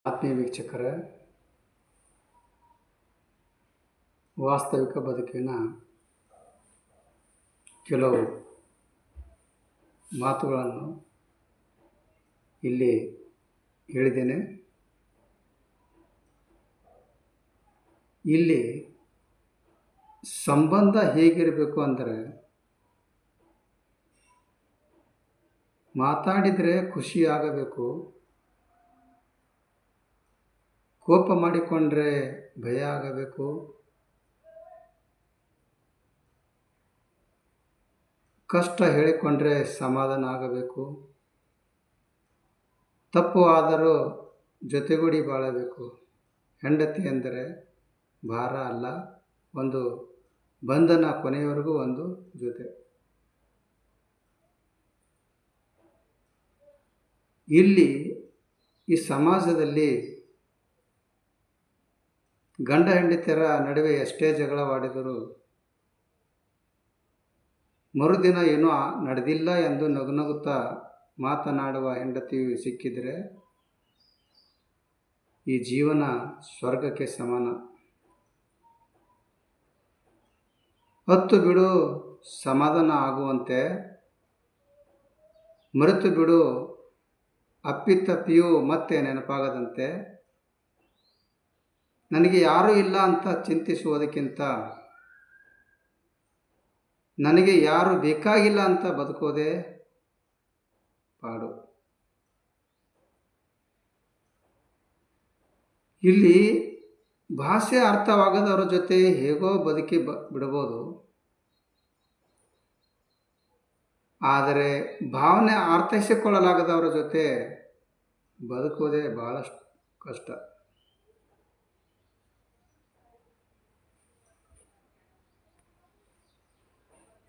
ಆತ್ಮೀಯ ವೀಕ್ಷಕರೇ, ವಾಸ್ತವಿಕ ಬದುಕಿನ ಕೆಲವು ಮಾತುಗಳನ್ನು ಇಲ್ಲಿ ಹೇಳಿದ್ದೇನೆ. ಇಲ್ಲಿ ಸಂಬಂಧ ಹೇಗಿರಬೇಕು ಅಂದರೆ, ಮಾತಾಡಿದರೆ ಖುಷಿಯಾಗಬೇಕು, ಕೋಪ ಮಾಡಿಕೊಂಡ್ರೆ ಭಯ ಆಗಬೇಕು, ಕಷ್ಟ ಹೇಳಿಕೊಂಡ್ರೆ ಸಮಾಧಾನ ಆಗಬೇಕು, ತಪ್ಪು ಆದರೂ ಜೊತೆಗೂಡಿ ಬಾಳಬೇಕು. ಹೆಂಡತಿ ಎಂದರೆ ಭಾರ ಅಲ್ಲ, ಒಂದು ಬಂಧನ, ಕೊನೆಯವರೆಗೂ ಒಂದು ಜೊತೆ. ಇಲ್ಲಿ ಈ ಸಮಾಜದಲ್ಲಿ ಗಂಡ ಹೆಂಡತಿಯರ ನಡುವೆ ಎಷ್ಟೇ ಜಗಳವಾಡಿದರೂ ಮರುದಿನ ಏನೂ ನಡೆದಿಲ್ಲ ಎಂದು ನಗುನಗುತ್ತಾ ಮಾತನಾಡುವ ಹೆಂಡತಿಯು ಸಿಕ್ಕಿದರೆ ಈ ಜೀವನ ಸ್ವರ್ಗಕ್ಕೆ ಸಮಾನ. ಹತ್ತು ಬಿಡು ಸಮಾಧಾನ ಆಗುವಂತೆ, ಮರೆತು ಬಿಡು ಅಪ್ಪಿತಪ್ಪಿಯೂ ಮತ್ತೆ ನೆನಪಾಗದಂತೆ. ನನಗೆ ಯಾರೂ ಇಲ್ಲ ಅಂತ ಚಿಂತಿಸುವುದಕ್ಕಿಂತ ನನಗೆ ಯಾರು ಬೇಕಾಗಿಲ್ಲ ಅಂತ ಬದುಕೋದೇ ಪಾಡು. ಇಲ್ಲಿ ಭಾಷೆ ಅರ್ಥವಾಗದವರ ಜೊತೆ ಹೇಗೋ ಬದುಕಿ ಬಿಡಬಹುದು, ಆದರೆ ಭಾವನೆ ಅರ್ಥೈಸಿಕೊಳ್ಳಲಾಗದವರ ಜೊತೆ ಬದುಕೋದೇ ಬಹಳಷ್ಟು ಕಷ್ಟ.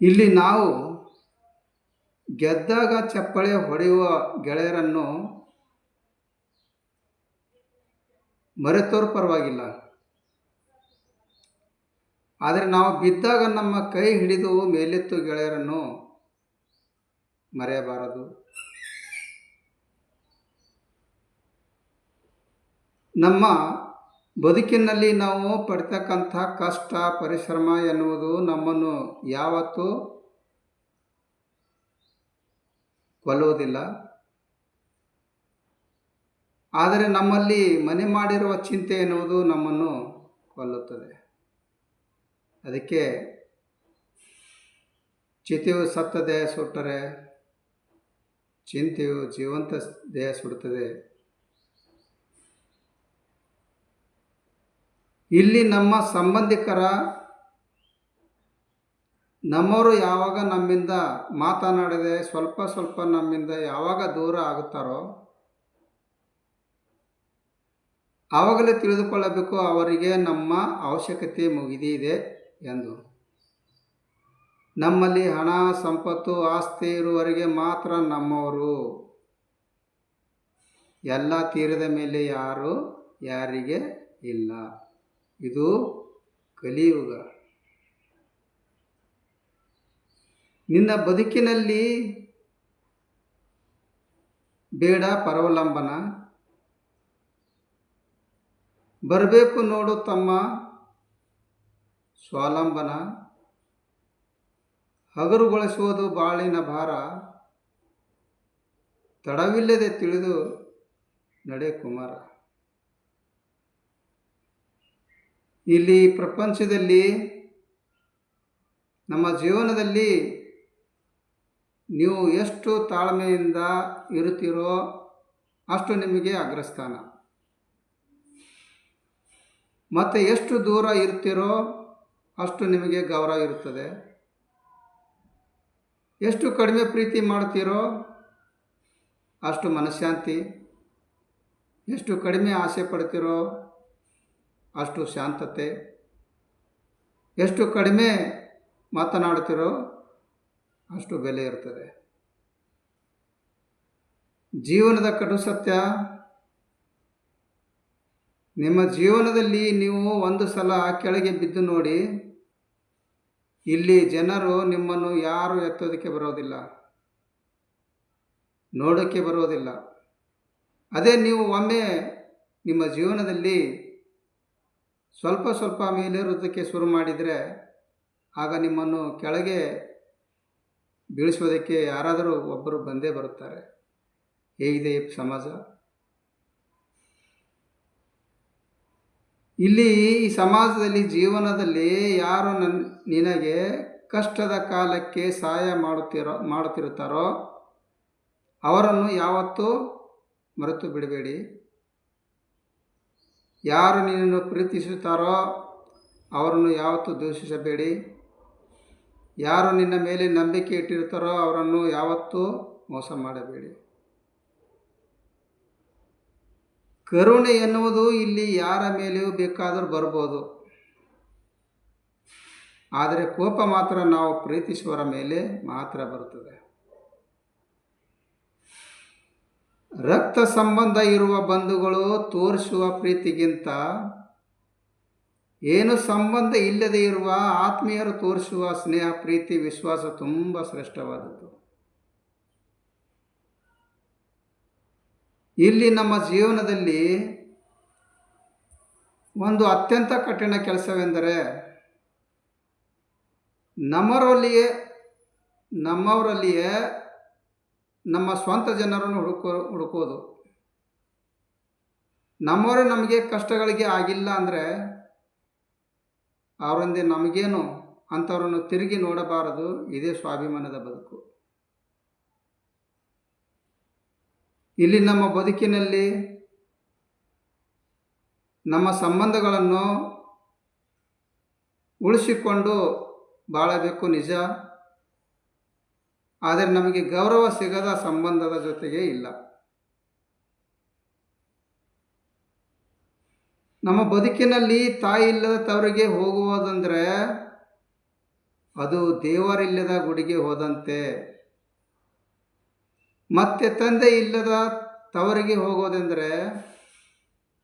ಇಲ್ಲಿ ನಾವು ಗೆದ್ದಾಗ ಚಪ್ಪಳೆ ಹೊಡೆಯುವ ಗೆಳೆಯರನ್ನು ಮರೆತೋರು ಪರವಾಗಿಲ್ಲ, ಆದರೆ ನಾವು ಬಿದ್ದಾಗ ನಮ್ಮ ಕೈ ಹಿಡಿದು ಮೇಲೆತ್ತು ಗೆಳೆಯರನ್ನು ಮರೆಯಬಾರದು. ನಮ್ಮ ಬದುಕಿನಲ್ಲಿ ನಾವು ಪಡ್ತಕ್ಕಂಥ ಕಷ್ಟ, ಪರಿಶ್ರಮ ಎನ್ನುವುದು ನಮ್ಮನ್ನು ಯಾವತ್ತೂ ಕೊಲ್ಲುವುದಿಲ್ಲ, ಆದರೆ ನಮ್ಮಲ್ಲಿ ಮನೆ ಮಾಡಿರುವ ಚಿಂತೆ ಎನ್ನುವುದು ನಮ್ಮನ್ನು ಕೊಲ್ಲುತ್ತದೆ. ಅದಕ್ಕೆ ಚಿತೆಯು ಸತ್ತ ದೇಹ ಸುಟ್ಟರೆ ಚಿಂತೆಯು ಜೀವಂತ ದೇಹ ಸುಡುತ್ತದೆ. ಇಲ್ಲಿ ನಮ್ಮ ಸಂಬಂಧಿಕರ, ನಮ್ಮವರು ಯಾವಾಗ ನಮ್ಮಿಂದ ಮಾತನಾಡದೆ ಸ್ವಲ್ಪ ಸ್ವಲ್ಪ ನಮ್ಮಿಂದ ಯಾವಾಗ ದೂರ ಆಗುತ್ತಾರೋ ಆವಾಗಲೇ ತಿಳಿದುಕೊಳ್ಳಬೇಕು ಅವರಿಗೆ ನಮ್ಮ ಅವಶ್ಯಕತೆ ಮುಗಿದಿದೆ ಎಂದು. ನಮ್ಮಲ್ಲಿ ಹಣ, ಸಂಪತ್ತು, ಆಸ್ತಿ ಇರುವವರೆಗೆ ಮಾತ್ರ ನಮ್ಮವರು. ಎಲ್ಲ ತೀರದ ಮೇಲೆ ಯಾರು ಯಾರಿಗೆ ಇಲ್ಲ. ಇದು ಕಲಿಯುಗ. ನಿನ್ನ ಬದುಕಿನಲ್ಲಿ ಬೇಡ ಪರಾವಲಂಬನ, ಬರಬೇಕು ನೋಡು ತಮ್ಮ ಸ್ವಾವಲಂಬನ. ಹಗರುಗೊಳಿಸುವುದು ಬಾಳಿನ ಭಾರ, ತಡವಿಲ್ಲದೆ ತಿಳಿದು ನಡೆ ಕುಮಾರ. ಇಲ್ಲಿ ಪ್ರಪಂಚದಲ್ಲಿ, ನಮ್ಮ ಜೀವನದಲ್ಲಿ ನೀವು ಎಷ್ಟು ತಾಳ್ಮೆಯಿಂದ ಇರುತ್ತೀರೋ ಅಷ್ಟು ನಿಮಗೆ ಅಗ್ರಸ್ಥಾನ, ಮತ್ತು ಎಷ್ಟು ದೂರ ಇರ್ತೀರೋ ಅಷ್ಟು ನಿಮಗೆ ಗೌರವ ಇರುತ್ತದೆ. ಎಷ್ಟು ಕಡಿಮೆ ಪ್ರೀತಿ ಮಾಡ್ತೀರೋ ಅಷ್ಟು ಮನಃಶಾಂತಿ, ಎಷ್ಟು ಕಡಿಮೆ ಆಸೆ ಪಡ್ತೀರೋ ಅಷ್ಟು ಶಾಂತತೆ, ಎಷ್ಟು ಕಡಿಮೆ ಮಾತನಾಡ್ತಿರೋ ಅಷ್ಟು ಬೆಲೆ ಇರ್ತದೆ. ಜೀವನದ ಕಡು ಸತ್ಯ, ನಿಮ್ಮ ಜೀವನದಲ್ಲಿ ನೀವು ಒಂದು ಸಲ ಕೆಳಗೆ ಬಿದ್ದು ನೋಡಿ. ಇಲ್ಲಿ ಜನರು ನಿಮ್ಮನ್ನು ಯಾರು ಎತ್ತೋದಕ್ಕೆ ಬರೋದಿಲ್ಲ, ನೋಡೋಕ್ಕೆ ಬರೋದಿಲ್ಲ. ಅದೇ ನೀವು ಒಮ್ಮೆ ನಿಮ್ಮ ಜೀವನದಲ್ಲಿ ಸ್ವಲ್ಪ ಸ್ವಲ್ಪ ಮೇಲೇರೋದಕ್ಕೆ ಶುರು ಮಾಡಿದರೆ ಆಗ ನಿಮ್ಮನ್ನು ಕೆಳಗೆ ಬೀಳಿಸೋದಕ್ಕೆ ಯಾರಾದರೂ ಒಬ್ಬರು ಬಂದೇ ಬರುತ್ತಾರೆ. ಹೇಗಿದೆ ಈ ಸಮಾಜ? ಇಲ್ಲಿ ಈ ಸಮಾಜದಲ್ಲಿ ಜೀವನದಲ್ಲಿ ಯಾರು ನಿನಗೆ ಕಷ್ಟದ ಕಾಲಕ್ಕೆ ಸಹಾಯ ಮಾಡುತ್ತಿರುತ್ತಾರೋ ಅವರನ್ನು ಯಾವತ್ತೂ ಮರೆತು ಬಿಡಬೇಡಿ. ಯಾರು ನಿನ್ನನ್ನು ಪ್ರೀತಿಸುತ್ತಾರೋ ಅವರನ್ನು ಯಾವತ್ತೂ ದೂಷಿಸಬೇಡಿ. ಯಾರು ನಿನ್ನ ಮೇಲೆ ನಂಬಿಕೆ ಇಟ್ಟಿರ್ತಾರೋ ಅವರನ್ನು ಯಾವತ್ತೂ ಮೋಸ ಮಾಡಬೇಡಿ. ಕರುಣೆ ಎನ್ನುವುದು ಇಲ್ಲಿ ಯಾರ ಮೇಲೆಯೂ ಬೇಕಾದರೂ ಬರ್ಬೋದು, ಆದರೆ ಕೋಪ ಮಾತ್ರ ನಾವು ಪ್ರೀತಿಸುವವರ ಮೇಲೆ ಮಾತ್ರ ಬರುತ್ತದೆ. ರಕ್ತ ಸಂಬಂಧ ಇರುವ ಬಂಧುಗಳು ತೋರಿಸುವ ಪ್ರೀತಿಗಿಂತ ಏನು ಸಂಬಂಧ ಇಲ್ಲದೆ ಇರುವ ಆತ್ಮೀಯರು ತೋರಿಸುವ ಸ್ನೇಹ, ಪ್ರೀತಿ, ವಿಶ್ವಾಸ ತುಂಬ ಶ್ರೇಷ್ಠವಾದದ್ದು. ಇಲ್ಲಿ ನಮ್ಮ ಜೀವನದಲ್ಲಿ ಒಂದು ಅತ್ಯಂತ ಕಠಿಣ ಕೆಲಸವೆಂದರೆ ನಮ್ಮವರಲ್ಲಿಯೇ ನಮ್ಮ ಸ್ವಂತ ಜನರನ್ನು ಹುಡುಕೋದು. ನಮ್ಮವರೇ ನಮಗೆ ಕಷ್ಟಗಳಿಗೆ ಆಗಿಲ್ಲ ಅಂದರೆ ಅವರೊಂದೇ ನಮಗೇನು ಅಂಥವ್ರನ್ನು ತಿರುಗಿ ನೋಡಬಾರದು. ಇದೇ ಸ್ವಾಭಿಮಾನದ ಬದುಕು. ಇಲ್ಲಿ ನಮ್ಮ ಬದುಕಿನಲ್ಲಿ ನಮ್ಮ ಸಂಬಂಧಗಳನ್ನು ಉಳಿಸಿಕೊಂಡು ಬಾಳಬೇಕು ನಿಜ, ಆದರೆ ನಮಗೆ ಗೌರವ ಸಿಗದ ಸಂಬಂಧದ ಜೊತೆಗೆ ಇಲ್ಲ. ನಮ್ಮ ಬದುಕಿನಲ್ಲಿ ತಾಯಿ ಇಲ್ಲದ ತವರಿಗೆ ಹೋಗುವುದಂದರೆ ಅದು ದೇವರಿಲ್ಲದ ಗುಡಿಗೆ ಹೋದಂತೆ. ಮತ್ತೆ ತಂದೆ ಇಲ್ಲದ ತವರಿಗೆ ಹೋಗೋದೆಂದರೆ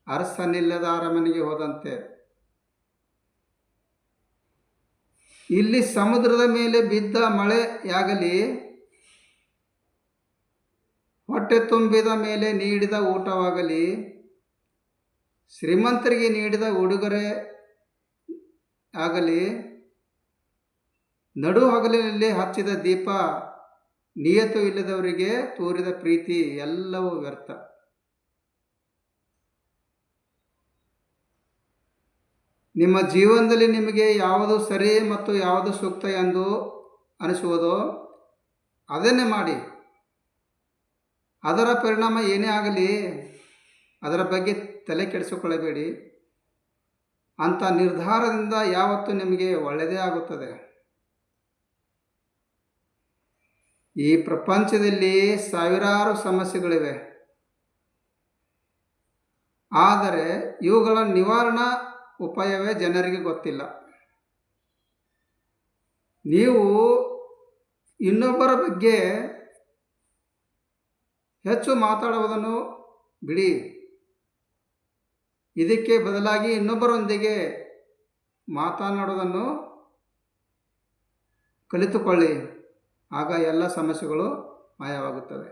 ಅರಸನಿಲ್ಲದ ಅರಮನೆಗೆ ಹೋದಂತೆ. ಇಲ್ಲಿ ಸಮುದ್ರದ ಮೇಲೆ ಬಿದ್ದ ಮಳೆಯಾಗಲಿ, ಹೊಟ್ಟೆ ತುಂಬಿದ ಮೇಲೆ ನೀಡಿದ ಊಟವಾಗಲಿ, ಶ್ರೀಮಂತರಿಗೆ ನೀಡಿದ ಉಡುಗೊರೆ ಆಗಲಿ, ನಡು ಹಗಲಿನಲ್ಲಿ ಹಚ್ಚಿದ ದೀಪ, ನಿಯತು ಇಲ್ಲದವರಿಗೆ ತೋರಿದ ಪ್ರೀತಿ ಎಲ್ಲವೂ ವ್ಯರ್ಥ. ನಿಮ್ಮ ಜೀವನದಲ್ಲಿ ನಿಮಗೆ ಯಾವುದು ಸರಿ ಮತ್ತು ಯಾವುದು ಸೂಕ್ತ ಎಂದು ಅನಿಸುವುದೋ ಅದನ್ನೇ ಮಾಡಿ. ಅದರ ಪರಿಣಾಮ ಏನೇ ಆಗಲಿ ಅದರ ಬಗ್ಗೆ ತಲೆ ಕೆಡಿಸಿಕೊಳ್ಳಬೇಡಿ. ಅಂಥ ನಿರ್ಧಾರದಿಂದ ಯಾವತ್ತೂ ನಿಮಗೆ ಒಳ್ಳೆಯದೇ ಆಗುತ್ತದೆ. ಈ ಪ್ರಪಂಚದಲ್ಲಿ ಸಾವಿರಾರು ಸಮಸ್ಯೆಗಳಿವೆ, ಆದರೆ ಇವುಗಳ ನಿವಾರಣಾ ಉಪಾಯವೇ ಜನರಿಗೆ ಗೊತ್ತಿಲ್ಲ. ನೀವು ಇನ್ನೊಬ್ಬರ ಬಗ್ಗೆ ಹೆಚ್ಚು ಮಾತಾಡುವುದನ್ನು ಬಿಡಿ. ಇದಕ್ಕೆ ಬದಲಾಗಿ ಇನ್ನೊಬ್ಬರೊಂದಿಗೆ ಮಾತನಾಡುವುದನ್ನು ಕಲಿತುಕೊಳ್ಳಿ. ಆಗ ಎಲ್ಲ ಸಮಸ್ಯೆಗಳು ಮಾಯವಾಗುತ್ತವೆ.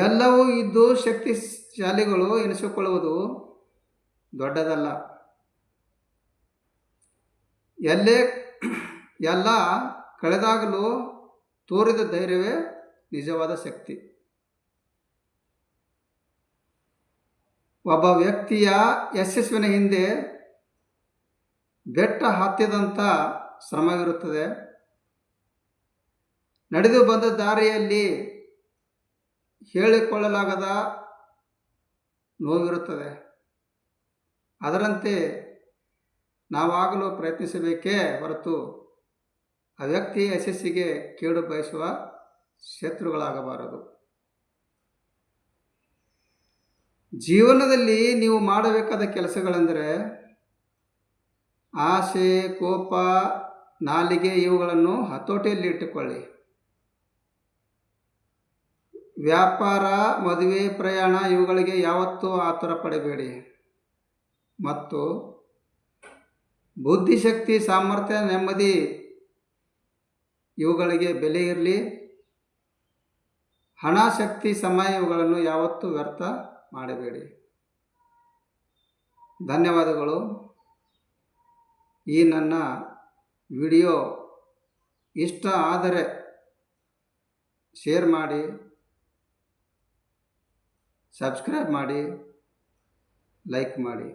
ಎಲ್ಲವೂ ಇದ್ದು ಶಕ್ತಿಶಾಲಿಗಳು ಎನಿಸಿಕೊಳ್ಳುವುದು ದೊಡ್ಡದಲ್ಲ. ಎಲ್ಲ ಕಳೆದಾಗಲೂ ತೋರಿದ ಧೈರ್ಯವೇ ನಿಜವಾದ ಶಕ್ತಿ. ಒಬ್ಬ ವ್ಯಕ್ತಿಯ ಯಶಸ್ಸಿನ ಹಿಂದೆ ಬೆಟ್ಟ ಹತ್ತಿದಂಥ ಶ್ರಮವಿರುತ್ತದೆ. ನಡೆದು ಬಂದ ದಾರಿಯಲ್ಲಿ ಹೇಳಿಕೊಳ್ಳಲಾಗದ ನೋವಿರುತ್ತದೆ. ಅದರಂತೆ ನಾವಾಗಲು ಪ್ರಯತ್ನಿಸಬೇಕೇ ಹೊರತು ಆ ವ್ಯಕ್ತಿಯ ಯಶಸ್ಸಿಗೆ ಕೇಡು ಬಯಸುವ ಶತ್ರುಗಳಾಗಬಾರದು. ಜೀವನದಲ್ಲಿ ನೀವು ಮಾಡಬೇಕಾದ ಕೆಲಸಗಳೆಂದರೆ ಆಸೆ, ಕೋಪ, ನಾಲಿಗೆ ಇವುಗಳನ್ನು ಹತೋಟಿಯಲ್ಲಿ ಇಟ್ಟುಕೊಳ್ಳಿ. ವ್ಯಾಪಾರ, ಮದುವೆ, ಪ್ರಯಾಣ ಇವುಗಳಿಗೆ ಯಾವತ್ತೂ ಆತುರ ಪಡಬೇಡಿ. ಮತ್ತು ಬುದ್ಧಿಶಕ್ತಿ, ಸಾಮರ್ಥ್ಯ, ನೆಮ್ಮದಿ ಇವುಗಳಿಗೆ ಬೆಲೆ ಇರಲಿ. ಹಣ, ಶಕ್ತಿ, ಸಮಯ ಇವುಗಳನ್ನು ಯಾವತ್ತೂ ವ್ಯರ್ಥ ಮಾಡಬೇಡಿ. ಧನ್ಯವಾದಗಳು. ಈ ನನ್ನ ವಿಡಿಯೋ ಇಷ್ಟ ಆದರೆ ಶೇರ್ ಮಾಡಿ, ಸಬ್ಸ್ಕ್ರೈಬ್ ಮಾಡಿ, ಲೈಕ್ ಮಾಡಿ.